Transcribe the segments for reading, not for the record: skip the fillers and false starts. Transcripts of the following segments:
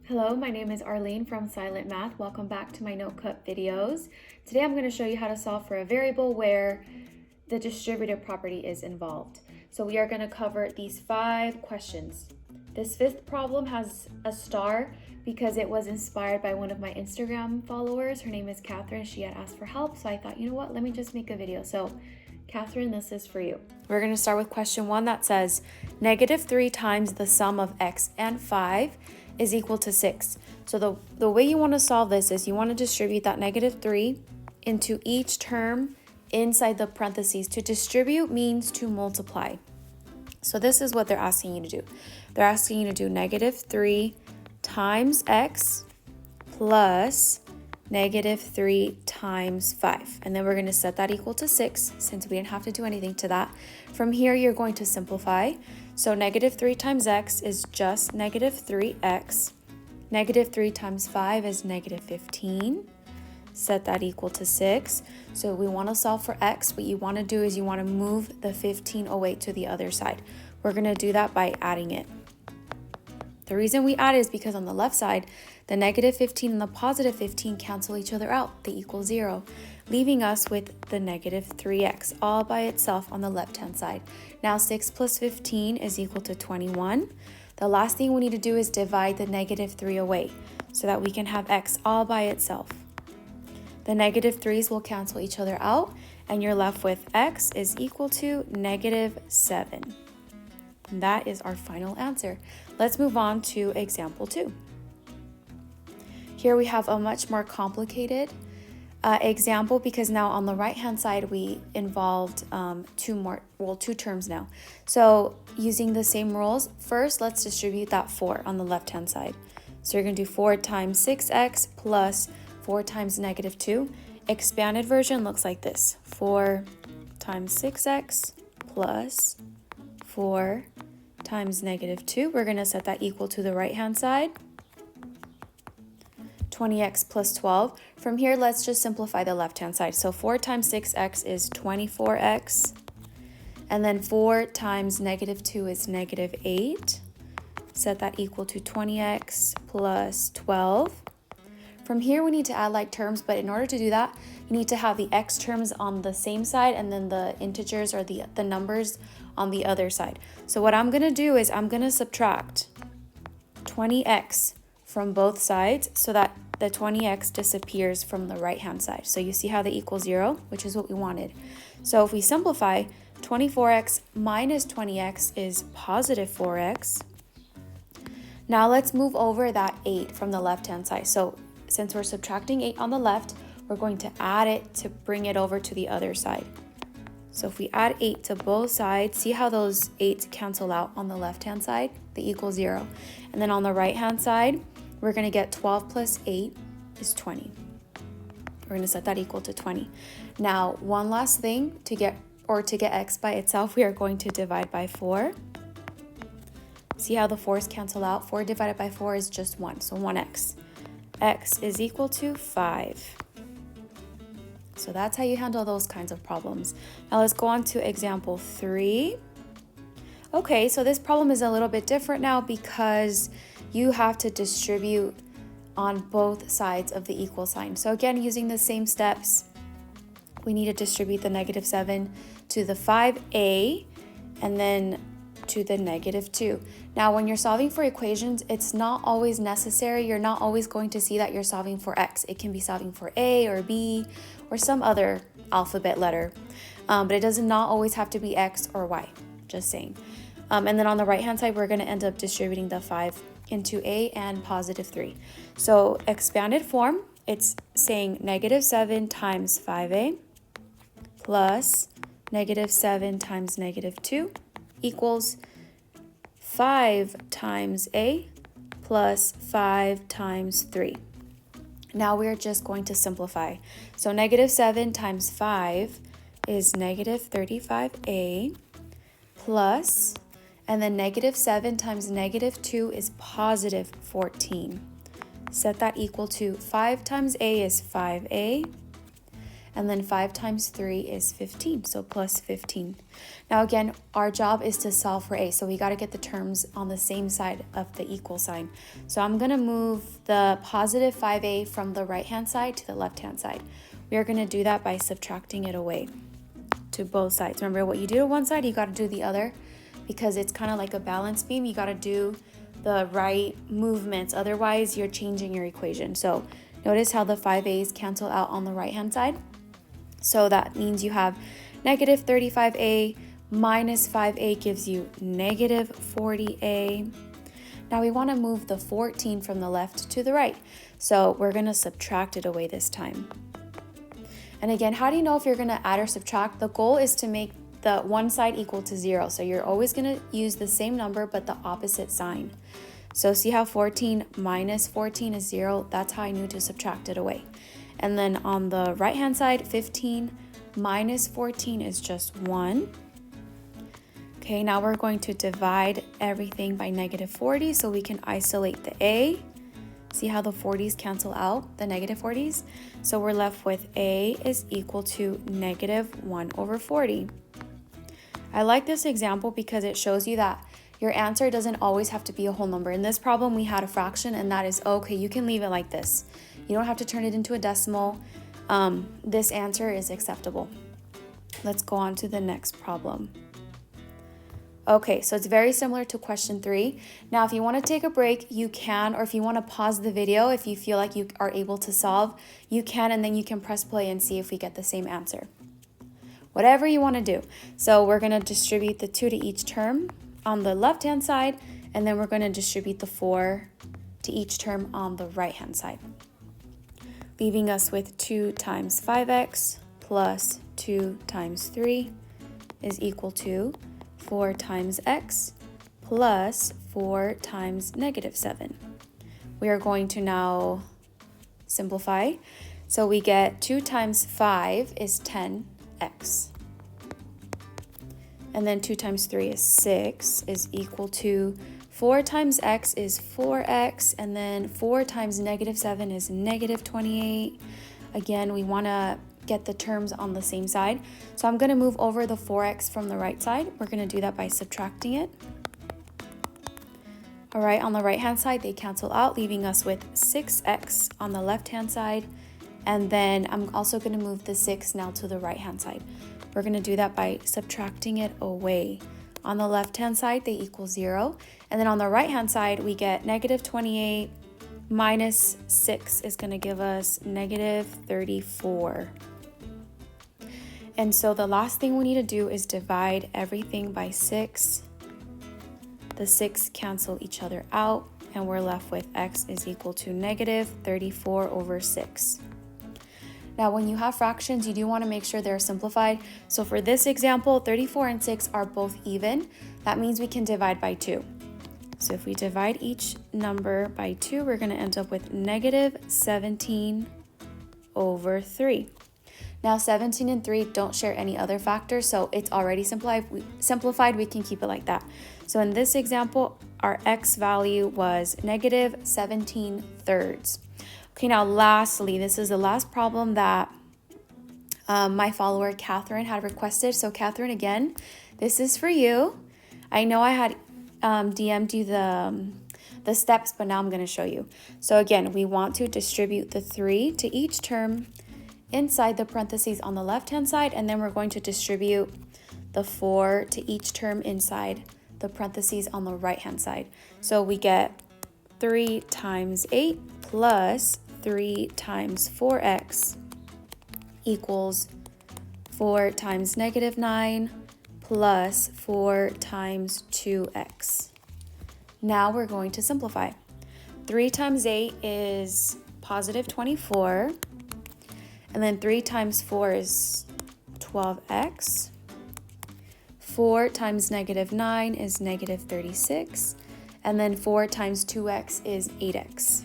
Hello, my name is Arlene from Silent Math. Welcome back to my NoteCut videos. Today I'm going to show you how to solve for a variable where the distributive property is involved. So we are going to cover these 5 questions. This 5th problem has a star because it was inspired by one of my Instagram followers. Her name is Catherine. She had asked for help, so I thought, you know what, let me just make a video. So Catherine, this is for you. We're going to start with question 1 that says -3 times the sum of x and 5 is equal to 6. So the way you want to solve this is you want to distribute that -3 into each term inside the parentheses. To distribute means to multiply. So this is what they're asking you to do. They're asking you to do -3 times x plus -3 times 5. And then we're going to set that equal to 6 since we didn't have to do anything to that. From here, you're going to simplify. So -3 times x is just -3x. -3 times 5 is -15. Set that equal to 6. So we want to solve for x. What you want to do is you want to move the 1508 to the other side. We're going to do that by adding it. The reason we add is because on the left side, the -15 and the +15 cancel each other out. They equal 0, leaving us with the -3x all by itself on the left-hand side. Now 6 plus 15 is equal to 21. The last thing we need to do is divide the -3 away so that we can have x all by itself. The -3's will cancel each other out, and you're left with x is equal to -7. And that is our final answer. Let's move on to example 2. Here we have a much more complicated example because now on the right-hand side we involved two terms now. So using the same rules, first let's distribute that 4 on the left-hand side. So you're going to do 4 times 6x plus 4 times -2. Expanded version looks like this. 4 times 6x plus 4 times -2. We're going to set that equal to the right-hand side. 20x plus 12. From here, let's just simplify the left-hand side. So 4 times 6x is 24x. And then 4 times -2 is -8. Set that equal to 20x plus 12. From here, we need to add like terms, but in order to do that, you need to have the x terms on the same side and then the integers or the numbers on the other side. So what I'm going to do is I'm going to subtract 20x from both sides so that the 20x disappears from the right-hand side. So you see how they equal 0, which is what we wanted. So if we simplify, 24x minus 20x is positive 4x. Now let's move over that 8 from the left-hand side. So since we're subtracting 8 on the left, we're going to add it to bring it over to the other side. So if we add 8 to both sides, see how those 8s cancel out on the left-hand side? They equal 0. And then on the right-hand side, we're going to get 12 plus 8 is 20. We're going to set that equal to 20. Now, one last thing to get x by itself, we are going to divide by 4. See how the 4's cancel out? 4 divided by 4 is just 1, so 1x. X is equal to 5. So that's how you handle those kinds of problems. Now let's go on to example 3. Okay, so this problem is a little bit different now because you have to distribute on both sides of the equal sign. So again, using the same steps, we need to distribute the -7 to the 5a and then to the -2. Now, when you're solving for equations, it's not always necessary. You're not always going to see that you're solving for x. It can be solving for a or b or some other alphabet letter, but it does not always have to be x or y, just saying. And then on the right-hand side, we're going to end up distributing the 5 into a and +3. So expanded form, it's saying -7 times 5a plus -7 times -2 equals 5 times a plus 5 times 3. Now we're just going to simplify. So -7 times 5 is -35a plus, and then -7 times -2 is +14. Set that equal to 5 times a is 5a, And then 5 times 3 is 15, so plus 15. Now again, our job is to solve for a, so we got to get the terms on the same side of the equal sign. So I'm going to move the positive 5a from the right-hand side to the left-hand side. We are going to do that by subtracting it away to both sides. Remember, what you do to one side, you got to do the other, because it's kind of like a balance beam. You got to do the right movements, otherwise you're changing your equation. So notice how the 5a's cancel out on the right-hand side. So that means you have negative 35a minus 5a gives you negative 40a. Now we want to move the 14 from the left to the right. So we're going to subtract it away this time. And again, how do you know if you're going to add or subtract? The goal is to make the one side equal to 0. So you're always going to use the same number but the opposite sign. So see how 14 minus 14 is 0? That's how I knew to subtract it away. And then on the right-hand side, 15 minus 14 is just 1. Okay, now we're going to divide everything by negative 40 so we can isolate the a. See how the 40s cancel out, the negative 40s? So we're left with a is equal to negative 1 over 40. I like this example because it shows you that your answer doesn't always have to be a whole number. In this problem, we had a fraction, and that is okay. You can leave it like this. You don't have to turn it into a decimal. This answer is acceptable. Let's go on to the next problem. Okay, so it's very similar to question 3. Now, if you want to take a break, you can, or if you want to pause the video, if you feel like you are able to solve, you can, and then you can press play and see if we get the same answer. Whatever you want to do. So we're going to distribute the 2 to each term on the left-hand side, and then we're going to distribute the 4 to each term on the right-hand side, leaving us with 2 times 5x plus 2 times 3 is equal to 4 times x plus 4 times negative 7. We are going to now simplify. So we get 2 times 5 is 10x. And then 2 times 3 is 6 is equal to 4 times x is 4x, and then 4 times negative 7 is negative 28. Again, we want to get the terms on the same side. So I'm going to move over the 4x from the right side. We're going to do that by subtracting it. All right, on the right-hand side, they cancel out, leaving us with 6x on the left-hand side. And then I'm also going to move the 6 now to the right-hand side. We're going to do that by subtracting it away. On the left-hand side, they equal 0. And then on the right-hand side, we get negative 28 minus 6 is going to give us negative 34. And so the last thing we need to do is divide everything by 6. The 6 cancel each other out, and we're left with x is equal to negative 34 over 6. Now, when you have fractions, you do want to make sure they're simplified. So for this example, 34 and 6 are both even. That means we can divide by 2. So if we divide each number by 2, we're going to end up with negative 17 over 3. Now, 17 and 3 don't share any other factors, so it's already simplified. We can keep it like that. So in this example, our x value was negative 17 thirds. Okay, now lastly, this is the last problem that my follower Catherine had requested. So Catherine, again, this is for you. I know I had DM'd you the steps, but now I'm going to show you. So again, we want to distribute the 3 to each term inside the parentheses on the left-hand side, and then we're going to distribute the 4 to each term inside the parentheses on the right-hand side. So we get 3 times 8 plus 3 times 4x equals 4 times negative 9 plus 4 times 2x. Now we're going to simplify. 3 times 8 is positive 24, and then 3 times 4 is 12x. 4 times negative 9 is negative 36, and then 4 times 2x is 8x.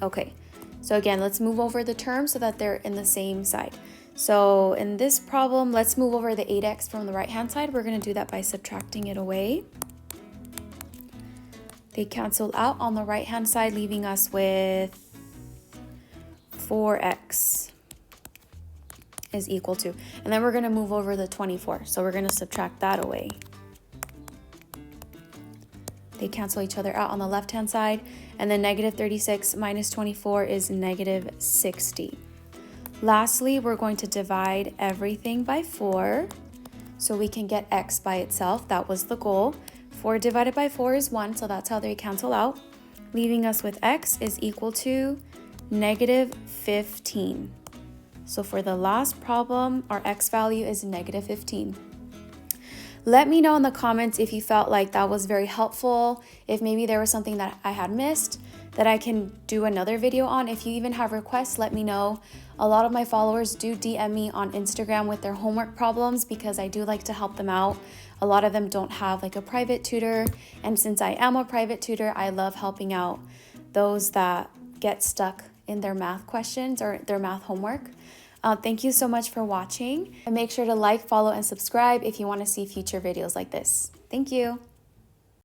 Okay, so again, let's move over the terms so that they're in the same side. So in this problem, let's move over the 8x from the right-hand side. We're going to do that by subtracting it away. They cancel out on the right-hand side, leaving us with 4x. is equal to, and then we're going to move over the 24. So we're going to subtract that away. They cancel each other out on the left-hand side, and then negative 36 minus 24 is negative 60. Lastly, we're going to divide everything by 4 so we can get x by itself. That was the goal. 4 divided by 4 is 1, so that's how they cancel out, leaving us with x is equal to negative 15. So for the last problem, our x value is negative 15. Let me know in the comments if you felt like that was very helpful, if maybe there was something that I had missed that I can do another video on. If you even have requests, let me know. A lot of my followers do DM me on Instagram with their homework problems because I do like to help them out. A lot of them don't have like a private tutor, and since I am a private tutor, I love helping out those that get stuck in their math questions or their math homework. Thank you so much for watching, and make sure to like, follow, and subscribe if you want to see future videos like this. Thank you.